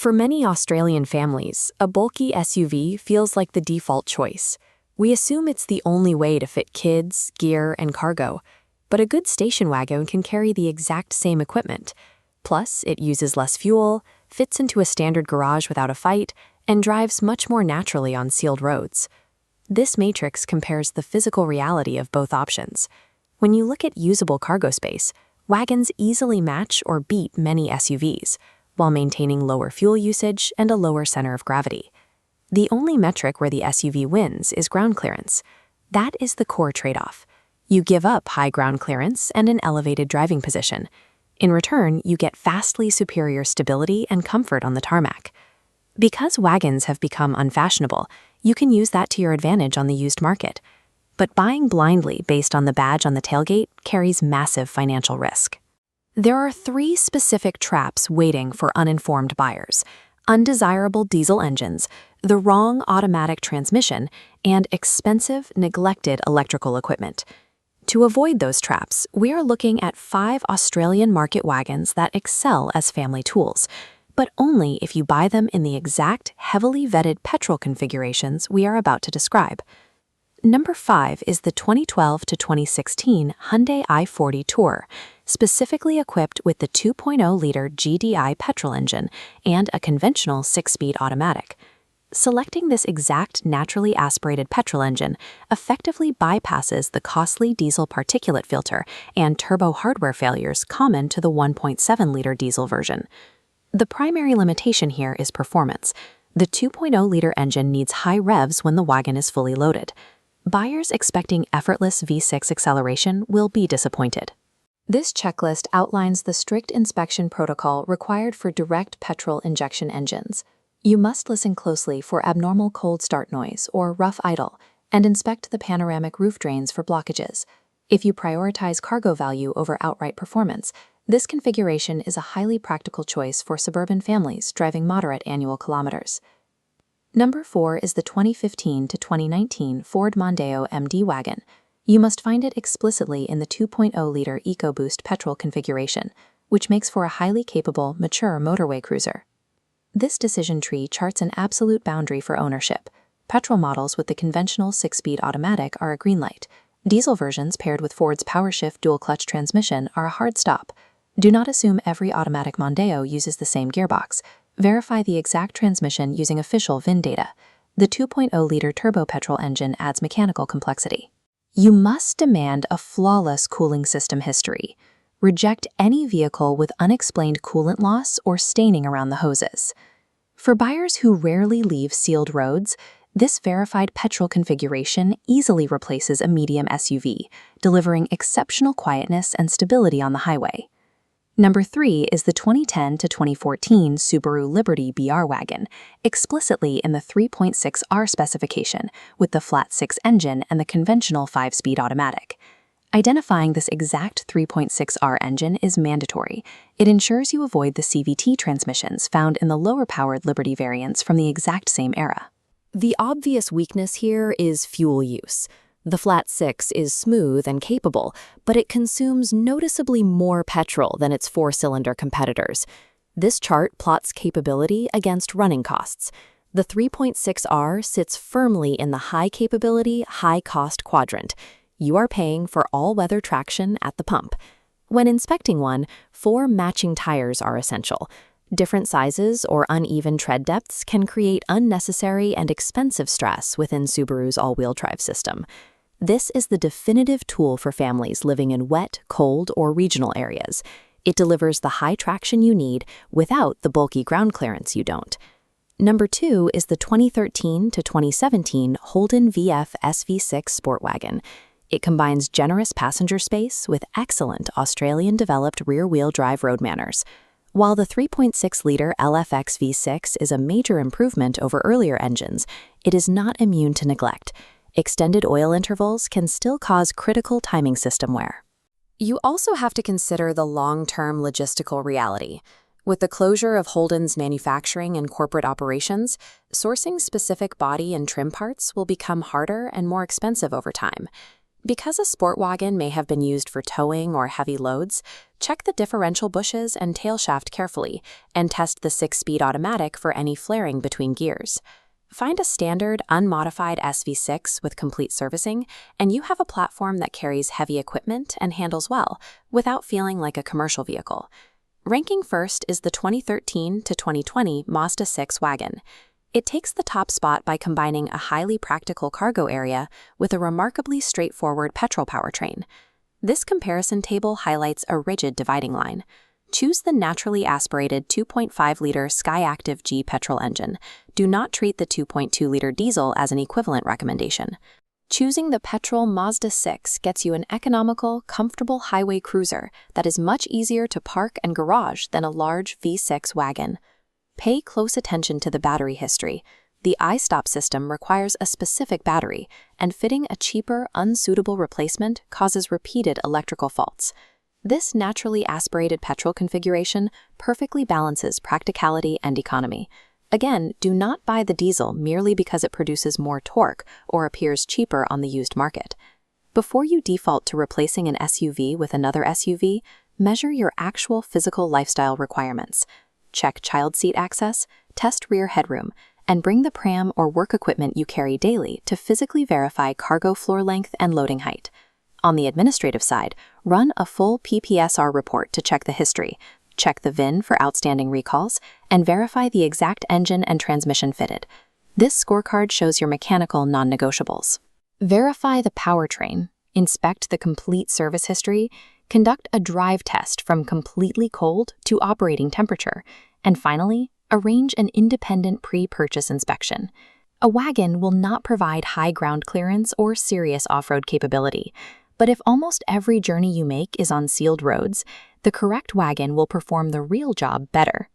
For many Australian families, a bulky SUV feels like the default choice. We assume it's the only way to fit kids, gear, and cargo. But a good station wagon can carry the exact same equipment. Plus, it uses less fuel, fits into a standard garage without a fight, and drives much more naturally on sealed roads. This matrix compares the physical reality of both options. When you look at usable cargo space, wagons easily match or beat many SUVs, while maintaining lower fuel usage and a lower center of gravity. The only metric where the SUV wins is ground clearance. That is the core trade-off. You give up high ground clearance and an elevated driving position. In return, you get vastly superior stability and comfort on the tarmac. Because wagons have become unfashionable, you can use that to your advantage on the used market. But buying blindly based on the badge on the tailgate carries massive financial risk. There are 3 specific traps waiting for uninformed buyers: undesirable diesel engines, the wrong automatic transmission, and expensive, neglected electrical equipment. To avoid those traps, we are looking at 5 Australian market wagons that excel as family tools, but only if you buy them in the exact, heavily vetted petrol configurations we are about to describe. Number 5 is the 2012 to 2016 Hyundai i40 Tour, specifically equipped with the 2.0-liter GDI petrol engine and a conventional 6-speed automatic. Selecting this exact naturally aspirated petrol engine effectively bypasses the costly diesel particulate filter and turbo hardware failures common to the 1.7-liter diesel version. The primary limitation here is performance. The 2.0-liter engine needs high revs when the wagon is fully loaded. Buyers expecting effortless V6 acceleration will be disappointed. This checklist outlines the strict inspection protocol required for direct petrol injection engines. You must listen closely for abnormal cold start noise or rough idle, and inspect the panoramic roof drains for blockages. If you prioritize cargo value over outright performance, this configuration is a highly practical choice for suburban families driving moderate annual kilometers. Number 4 is the 2015 to 2019 Ford Mondeo MD wagon. You must find it explicitly in the 2.0-liter EcoBoost petrol configuration, which makes for a highly capable, mature motorway cruiser. This decision tree charts an absolute boundary for ownership. Petrol models with the conventional 6-speed automatic are a green light. Diesel versions paired with Ford's PowerShift dual-clutch transmission are a hard stop. Do not assume every automatic Mondeo uses the same gearbox. Verify the exact transmission using official VIN data. The 2.0-liter turbo petrol engine adds mechanical complexity. You must demand a flawless cooling system history. Reject any vehicle with unexplained coolant loss or staining around the hoses. For buyers who rarely leave sealed roads, this verified petrol configuration easily replaces a medium SUV, delivering exceptional quietness and stability on the highway. Number 3 is the 2010 to 2014 Subaru Liberty BR wagon, explicitly in the 3.6R specification with the flat-6 engine and the conventional 5-speed automatic. Identifying this exact 3.6R engine is mandatory. It ensures you avoid the CVT transmissions found in the lower-powered Liberty variants from the exact same era. The obvious weakness here is fuel use. The flat-6 is smooth and capable, but it consumes noticeably more petrol than its 4-cylinder competitors. This chart plots capability against running costs. The 3.6R sits firmly in the high-capability, high-cost quadrant. You are paying for all-weather traction at the pump. When inspecting one, 4 matching tires are essential. Different sizes or uneven tread depths can create unnecessary and expensive stress within Subaru's all-wheel drive system. This is the definitive tool for families living in wet, cold, or regional areas. It delivers the high traction you need without the bulky ground clearance you don't. Number 2 is the 2013 to 2017 Holden VF SV6 Sportwagon. It combines generous passenger space with excellent Australian-developed rear-wheel drive road manners. While the 3.6-liter LFX V6 is a major improvement over earlier engines, it is not immune to neglect. Extended oil intervals can still cause critical timing system wear. You also have to consider the long-term logistical reality. With the closure of Holden's manufacturing and corporate operations, sourcing specific body and trim parts will become harder and more expensive over time. Because a sport wagon may have been used for towing or heavy loads, check the differential bushes and tail shaft carefully and test the 6-speed automatic for any flaring between gears. Find a standard, unmodified SV6 with complete servicing, and you have a platform that carries heavy equipment and handles well, without feeling like a commercial vehicle. Ranking first is the 2013 to 2020 Mazda6 Wagon. It takes the top spot by combining a highly practical cargo area with a remarkably straightforward petrol powertrain. This comparison table highlights a rigid dividing line. Choose the naturally aspirated 2.5-liter Skyactiv G petrol engine. Do not treat the 2.2-liter diesel as an equivalent recommendation. Choosing the petrol Mazda6 gets you an economical, comfortable highway cruiser that is much easier to park and garage than a large V6 wagon. Pay close attention to the battery history. The iStop system requires a specific battery, and fitting a cheaper, unsuitable replacement causes repeated electrical faults. This naturally aspirated petrol configuration perfectly balances practicality and economy. Again, do not buy the diesel merely because it produces more torque or appears cheaper on the used market. Before you default to replacing an SUV with another SUV, measure your actual physical lifestyle requirements. Check child seat access, test rear headroom, and bring the pram or work equipment you carry daily to physically verify cargo floor length and loading height. On the administrative side, run a full PPSR report to check the history, check the VIN for outstanding recalls, and verify the exact engine and transmission fitted. This scorecard shows your mechanical non-negotiables. Verify the powertrain, inspect the complete service history, conduct a drive test from completely cold to operating temperature, and finally, arrange an independent pre-purchase inspection. A wagon will not provide high ground clearance or serious off-road capability. But if almost every journey you make is on sealed roads, the correct wagon will perform the real job better.